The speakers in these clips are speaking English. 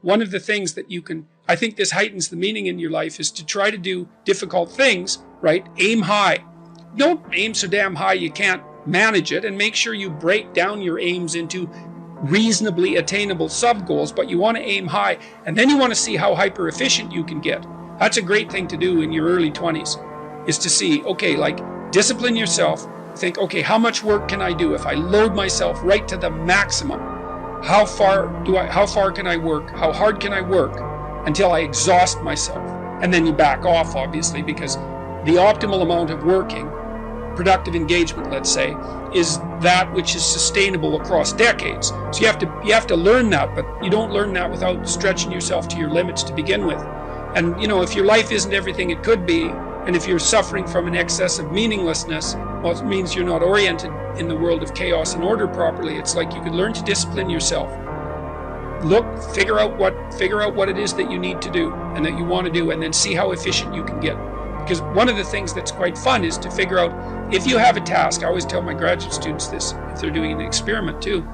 one of the things that you can, I think this heightens the meaning in your life, is to try to do difficult things, right? Aim high. Don't aim so damn high you can't manage it, and make sure you break down your aims into reasonably attainable sub-goals, but you want to aim high, and then you want to see how hyper efficient you can get. That's a great thing to do in your early 20s, is to see, okay, like, discipline yourself, think, okay, how much work can I do if I load myself right to the maximum? How far can I work? How hard can I work until I exhaust myself? And then you back off, obviously, because the optimal amount of working, productive engagement, let's say, is that which is sustainable across decades. So you have to learn that, but you don't learn that without stretching yourself to your limits to begin with. And if your life isn't everything it could be, and if you're suffering from an excess of meaninglessness, well, it means you're not oriented in the world of chaos and order properly. It's like you could learn to discipline yourself. Figure out what it is that you need to do and that you want to do, and then see how efficient you can get. Because one of the things that's quite fun is to figure out, if you have a task, I always tell my graduate students this, if they're doing an experiment too,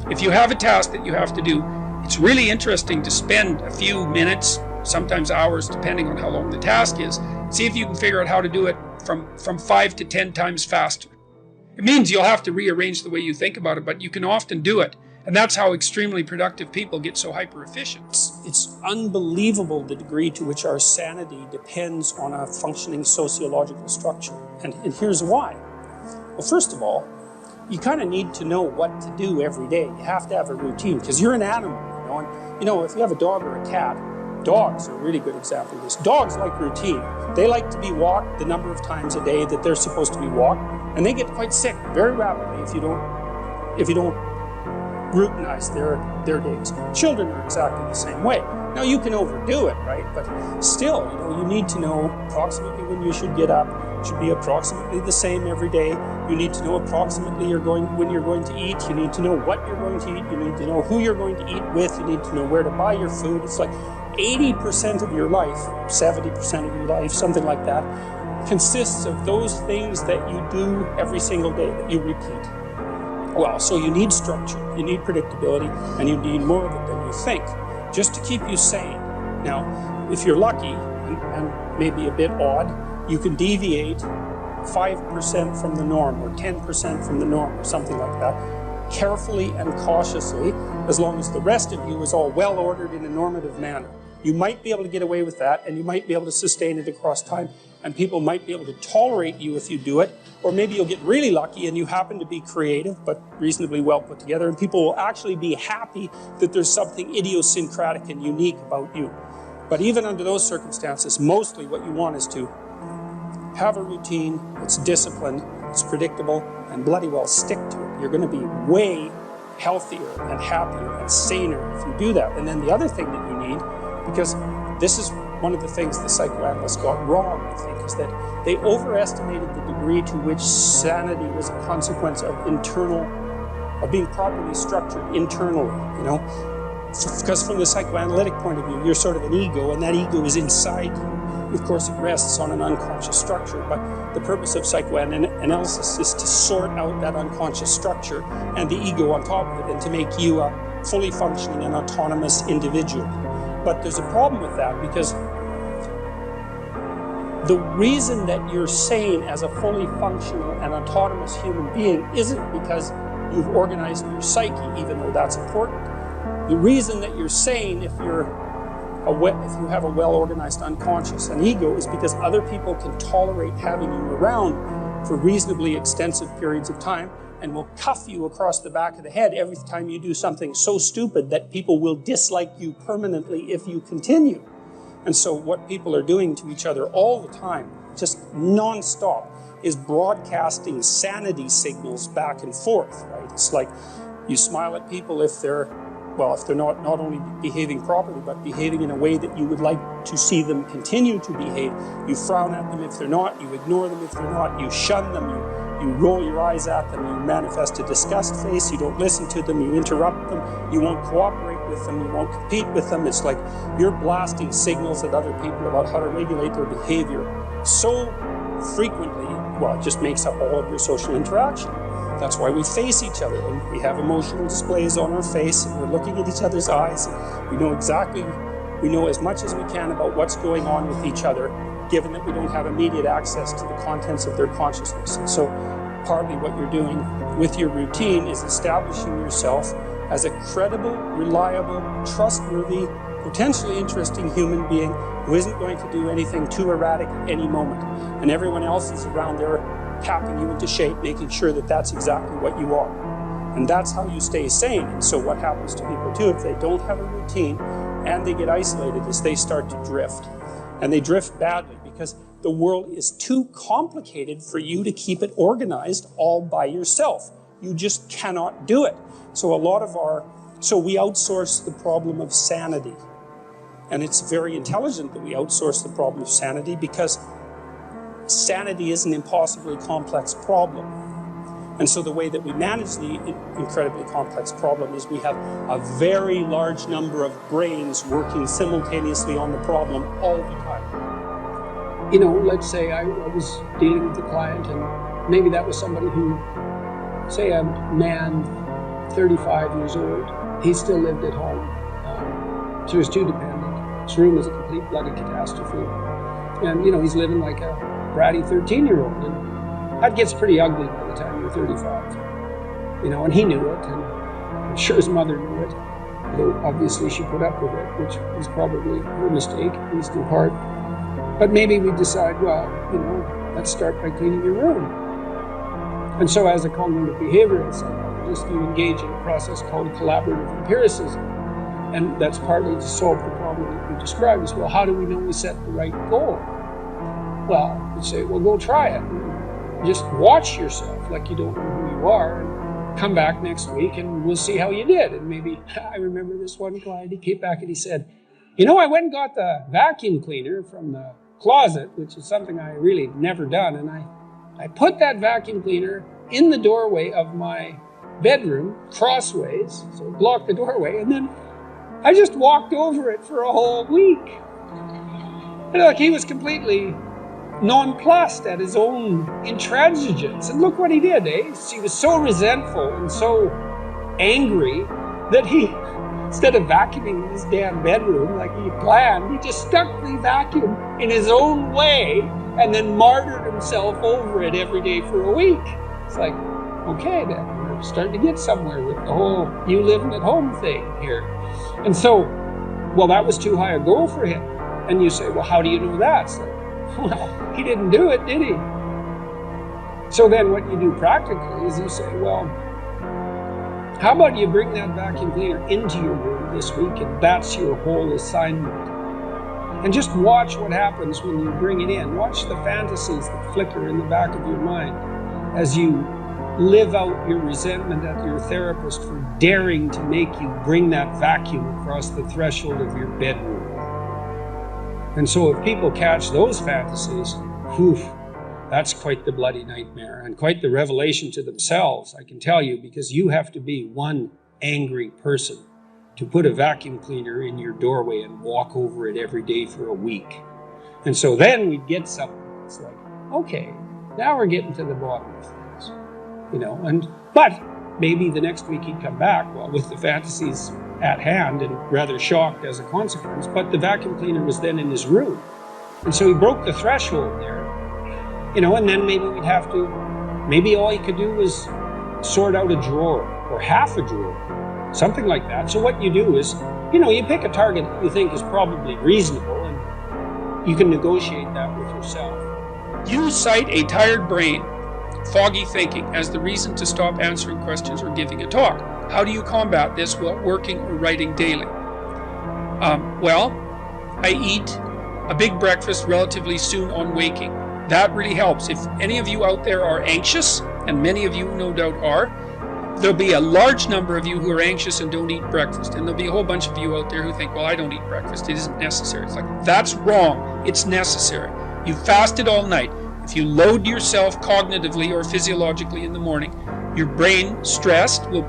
if you have a task that you have to do, it's really interesting to spend a few minutes, sometimes hours, depending on how long the task is, see if you can figure out how to do it from 5 to 10 times faster. It means you'll have to rearrange the way you think about it, but you can often do it. And that's how extremely productive people get so hyper efficient. It's unbelievable the degree to which our sanity depends on a functioning sociological structure. And here's why. Well, first of all, you kind of need to know what to do every day. You have to have a routine, because you're an animal, and if you have a dog or a cat, dogs are a really good example of this. Dogs like routine. They like to be walked the number of times a day that they're supposed to be walked, and they get quite sick very rapidly if you don't routinize their days. Children are exactly the same way. Now, you can overdo it, right? But still, you need to know approximately when you should get up. It should be approximately the same every day. You need to know approximately when you're going to eat. You need to know what you're going to eat. You need to know who you're going to eat with. You need to know where to buy your food. It's like 80% of your life, 70% of your life, something like that, consists of those things that you do every single day, that you repeat. Well, so you need structure, you need predictability, and you need more of it than you think, just to keep you sane. Now, if you're lucky, and maybe a bit odd, you can deviate 5% from the norm, or 10% from the norm, or something like that, carefully and cautiously, as long as the rest of you is all well ordered in a normative manner. You might be able to get away with that, and you might be able to sustain it across time, and people might be able to tolerate you if you do it, or maybe you'll get really lucky and you happen to be creative but reasonably well put together, and people will actually be happy that there's something idiosyncratic and unique about you. But even under those circumstances, mostly what you want is to have a routine, it's disciplined, it's predictable, and bloody well stick to it. You're going to be way healthier and happier and saner if you do that. And then the other thing that you need, because this is one of the things the psychoanalysts got wrong, I think, is that they overestimated the degree to which sanity was a consequence of being properly structured internally, Because from the psychoanalytic point of view, you're sort of an ego, and that ego is inside you. Of course, it rests on an unconscious structure, but the purpose of psychoanalysis is to sort out that unconscious structure and the ego on top of it, and to make you a fully functioning and autonomous individual. But there's a problem with that, because the reason that you're sane as a fully functional and autonomous human being isn't because you've organized your psyche, even though that's important. The reason that you're sane, if you have a well-organized unconscious and ego, is because other people can tolerate having you around for reasonably extensive periods of time, and will cuff you across the back of the head every time you do something so stupid that people will dislike you permanently if you continue. And so what people are doing to each other all the time, just non-stop, is broadcasting sanity signals back and forth, right? It's like you smile at people if they're not only behaving properly, but behaving in a way that you would like to see them continue to behave. You frown at them if they're not, you ignore them if they're not, you shun them, you roll your eyes at them, you manifest a disgust face, you don't listen to them, you interrupt them, you won't cooperate with them, you won't compete with them. It's like you're blasting signals at other people about how to regulate their behavior so frequently, well, it just makes up all of your social interaction. That's why we face each other, and we have emotional displays on our face, and we're looking at each other's eyes, and we know as much as we can about what's going on with each other, given that we don't have immediate access to the contents of their consciousness. And so partly what you're doing with your routine is establishing yourself as a credible, reliable, trustworthy, potentially interesting human being who isn't going to do anything too erratic at any moment. And everyone else is around there tapping you into shape, making sure that that's exactly what you are. And that's how you stay sane. And so what happens to people too, if they don't have a routine and they get isolated, is they start to drift. And they drift badly because the world is too complicated for you to keep it organized all by yourself. You just cannot do it. So we outsource the problem of sanity. And it's very intelligent that we outsource the problem of sanity, because sanity is an impossibly complex problem. And so the way that we manage the incredibly complex problem is we have a very large number of brains working simultaneously on the problem all the time. You know, let's say I was dealing with a client, and maybe that was somebody who, say a man, 35 years old, he still lived at home. So he was too dependent. His room was a complete bloody catastrophe. And, you know, he's living like a bratty 13-year-old. And that gets pretty ugly by the time you're 35. You know, and he knew it, and I'm sure his mother knew it. Though obviously she put up with it, which was probably her mistake, at least in part. But maybe we decide, well, you know, let's start by cleaning your room. And so as a cognitive behavioral psychologist, you engage in a process called collaborative empiricism. And that's partly to solve the problem that you described as well. How do we know we set the right goal? Well, you say, well, go try it. Just watch yourself like you don't know who you are, and come back next week and we'll see how you did. And maybe, I remember this one client, he came back and he said, you know, I went and got the vacuum cleaner from the closet, which is something I really never done. And I put that vacuum cleaner in the doorway of my bedroom, crossways, so it blocked the doorway, and then I just walked over it for a whole week. And look, he was completely nonplussed at his own intransigence. And look what he did, eh? He was so resentful and so angry that he, instead of vacuuming his damn bedroom like he planned, he just stuck the vacuum in his own way and then martyred himself over it every day for a week. It's like, okay then, we're starting to get somewhere with the whole you living at home thing here. And so, well, that was too high a goal for him. And you say, well, how do you know that? It's like, well, he didn't do it, did he? So then what you do practically is you say, well, how about you bring that vacuum cleaner into your room this week, and that's your whole assignment. And just watch what happens when you bring it in. Watch the fantasies that flicker in the back of your mind as you live out your resentment at your therapist for daring to make you bring that vacuum across the threshold of your bedroom. And so if people catch those fantasies, whew, that's quite the bloody nightmare and quite the revelation to themselves, I can tell you, because you have to be one angry person to put a vacuum cleaner in your doorway and walk over it every day for a week. And so then we'd get something. It's like, okay, now we're getting to the bottom of things, you know, but maybe the next week he'd come back, well, with the fantasies at hand and rather shocked as a consequence, but the vacuum cleaner was then in his room. And so he broke the threshold there, you know, and then maybe we'd have to, maybe all he could do was sort out a drawer or half a drawer, something like that. So what you do is, you know, you pick a target that you think is probably reasonable and you can negotiate that with yourself. You cite a tired brain, foggy thinking, as the reason to stop answering questions or giving a talk. How do you combat this while working or writing daily? Well, I eat a big breakfast relatively soon on waking. That really helps. If any of you out there are anxious, and many of you no doubt are, there'll be a large number of you who are anxious and don't eat breakfast. And there'll be a whole bunch of you out there who think, well, I don't eat breakfast. It isn't necessary. It's like, that's wrong. It's necessary. You fasted all night. If you load yourself cognitively or physiologically in the morning, your brain, stressed, will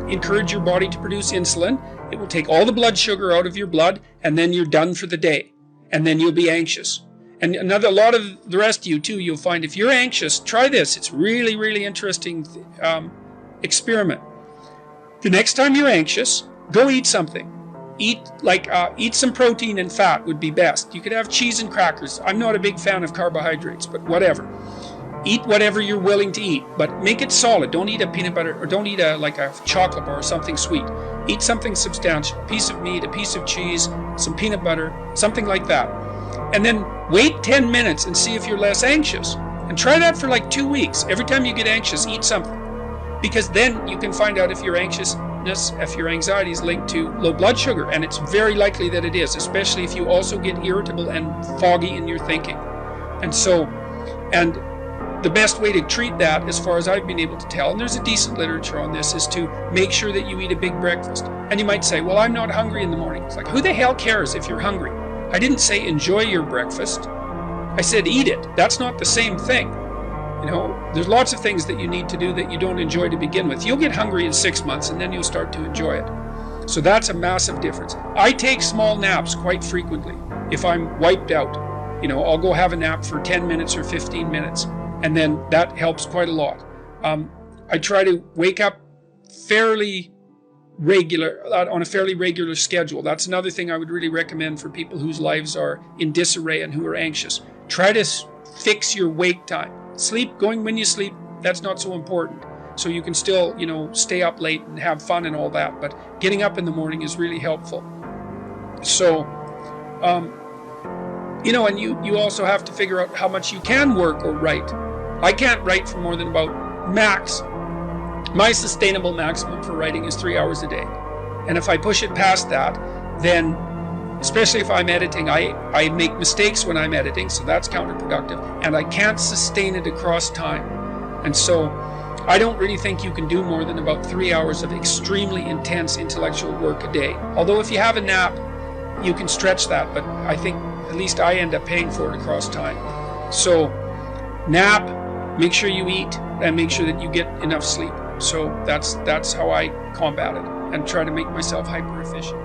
encourage your body to produce insulin. It will take all the blood sugar out of your blood, and then you're done for the day. And then you'll be anxious. And a lot of the rest of you too, you'll find if you're anxious, try this. It's really, really interesting experiment. The next time you're anxious, go eat something. Eat some protein and fat would be best. You could have cheese and crackers. I'm not a big fan of carbohydrates, but whatever. Eat whatever you're willing to eat, but make it solid. Don't eat a peanut butter, or don't eat a chocolate bar or something sweet. Eat something substantial, a piece of meat, a piece of cheese, some peanut butter, something like that. And then wait 10 minutes and see if you're less anxious. And try that for like 2 weeks. Every time you get anxious, eat something. Because then you can find out if your anxiety is linked to low blood sugar. And it's very likely that it is, especially if you also get irritable and foggy in your thinking. And the best way to treat that, as far as I've been able to tell, and there's a decent literature on this, is to make sure that you eat a big breakfast. And you might say, well, I'm not hungry in the morning. It's like, who the hell cares if you're hungry? I didn't say enjoy your breakfast. I said eat it. That's not the same thing. There's lots of things that you need to do that you don't enjoy to begin with. You'll get hungry in 6 months and then you'll start to enjoy it. So that's a massive difference. I take small naps quite frequently. If I'm wiped out, I'll go have a nap for 10 minutes or 15 minutes. And then that helps quite a lot. I try to wake up on a fairly regular schedule. That's another thing I would really recommend for people whose lives are in disarray and who are anxious. Try to fix your wake time. Going when you sleep, that's not so important. So you can still, stay up late and have fun and all that. But getting up in the morning is really helpful. So, and you also have to figure out how much you can work or write. I can't write for more than about my sustainable maximum for writing is 3 hours a day. And if I push it past that, then, especially if I'm editing, I make mistakes when I'm editing, so that's counterproductive, and I can't sustain it across time. And so I don't really think you can do more than about 3 hours of extremely intense intellectual work a day. Although if you have a nap, you can stretch that, but I think at least I end up paying for it across time. So nap, make sure you eat, and make sure that you get enough sleep. So that's how I combat it and try to make myself hyper efficient.